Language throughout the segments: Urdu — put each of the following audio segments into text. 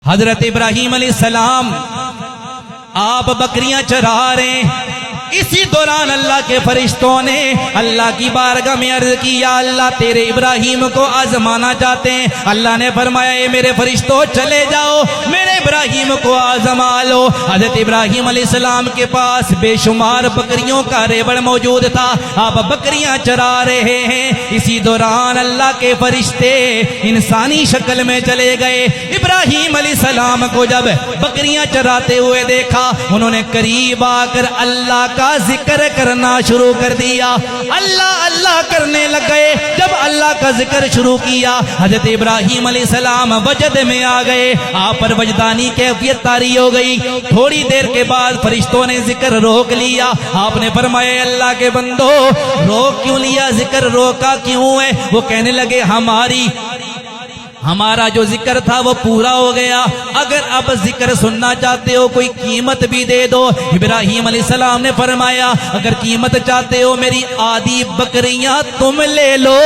حضرت ابراہیم علیہ السلام آپ بکریاں چرا رہے ہیں، اسی دوران اللہ کے فرشتوں نے اللہ کی بارگاہ میں عرض کی، یا اللہ تیرے ابراہیم کو آزمانا چاہتے ہیں۔ اللہ نے فرمایا اے میرے فرشتوں چلے جاؤ، میرے ابراہیم کو آزما لو۔ حضرت ابراہیم علیہ السلام کے پاس بے شمار بکریوں کا ریوڑ موجود تھا، آپ بکریاں چرا رہے ہیں، اسی دوران اللہ کے فرشتے انسانی شکل میں چلے گئے۔ ابراہیم علیہ السلام کو جب بکریاں چراتے ہوئے دیکھا، انہوں نے قریب آ کر اللہ کا ذکر کرنا شروع کر دیا، اللہ اللہ کرنے لگ گئے۔ جب اللہ کا ذکر شروع کیا، حضرت ابراہیم علیہ السلام وجد میں آ گئے، آپ پر وجدانی کیفیت طاری ہو گئی۔ تھوڑی دیر کے بعد فرشتوں نے ذکر روک لیا۔ آپ نے فرمایا اللہ کے بندو روک کیوں لیا، ذکر روکا کیوں ہے؟ وہ کہنے لگے ہمارا جو ذکر تھا وہ پورا ہو گیا، اگر اب ذکر سننا چاہتے ہو کوئی قیمت بھی دے دو۔ ابراہیم علیہ السلام نے فرمایا اگر قیمت چاہتے ہو میری آدھی بکریاں تم لے لو،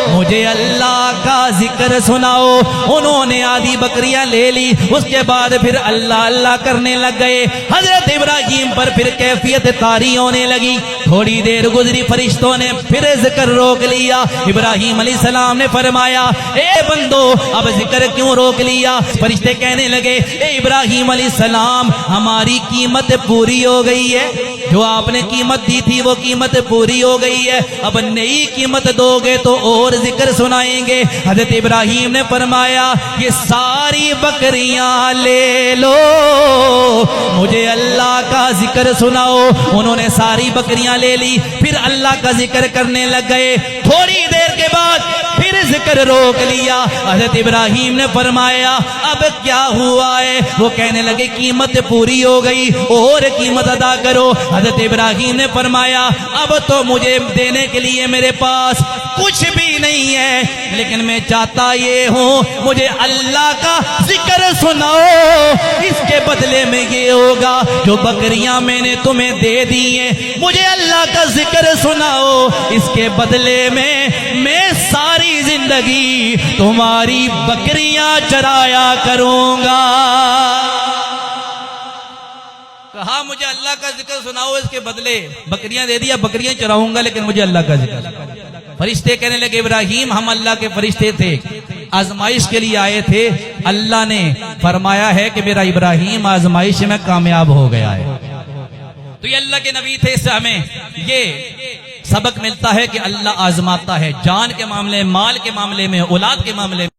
مجھے اللہ کا ذکر سناؤ۔ انہوں نے آدھی بکریاں لے لی، اس کے بعد پھر اللہ اللہ کرنے لگ گئے۔ حضرت ابراہیم پر پھر کیفیت طاری ہونے لگی۔ تھوڑی دیر گزری، فرشتوں نے پھر ذکر روک لیا۔ ابراہیم علیہ السلام نے فرمایا اے بندو اب ذکر کیوں روک لیا؟ فرشتے کہنے لگے اے ابراہیم علیہ السلام ہماری قیمت پوری ہو گئی ہے، جو آپ نے قیمت دی تھی وہ قیمت پوری ہو گئی ہے، اب نئی قیمت دو گے تو اور ذکر سنائیں گے۔ حضرت ابراہیم نے فرمایا یہ ساری بکریاں لے لو، مجھے اللہ کا ذکر سناؤ۔ انہوں نے ساری بکریاں لے لی، پھر اللہ کا ذکر کرنے لگ گئے۔ تھوڑی دیر کے بعد پھر ذکر روک لیا۔ حضرت ابراہیم نے فرمایا اب کیا ہوا ہے؟ وہ کہنے لگے قیمت پوری ہو گئی، اور قیمت ادا کرو۔ حضرت ابراہیم نے فرمایا اب تو مجھے دینے کے لیے میرے پاس کچھ بھی نہیں ہے، لیکن میں چاہتا یہ ہوں مجھے اللہ کا ذکر سناؤ، اس کے بدلے میں یہ ہوگا جو بکریاں میں نے تمہیں دے دی ہیں، مجھے اللہ کا ذکر سناؤ، اس کے بدلے میں ساری زندگی تمہاری بکریاں چرایا کروں گا۔ کہا مجھے اللہ کا ذکر سناؤ، اس کے بدلے بکریاں دے دیا، بکریاں چراؤں گا لیکن مجھے اللہ کا ذکر۔ فرشتے کہنے لگے ابراہیم ہم اللہ کے فرشتے تھے، آزمائش کے لیے آئے تھے، اللہ نے فرمایا ہے کہ میرا ابراہیم آزمائش میں کامیاب ہو گیا ہے۔ تو یہ اللہ کے نبی تھے، اس سے ہمیں یہ سبق ملتا ہے کہ اللہ آزماتا ہے، جان کے معاملے، مال کے معاملے میں، اولاد کے معاملے میں۔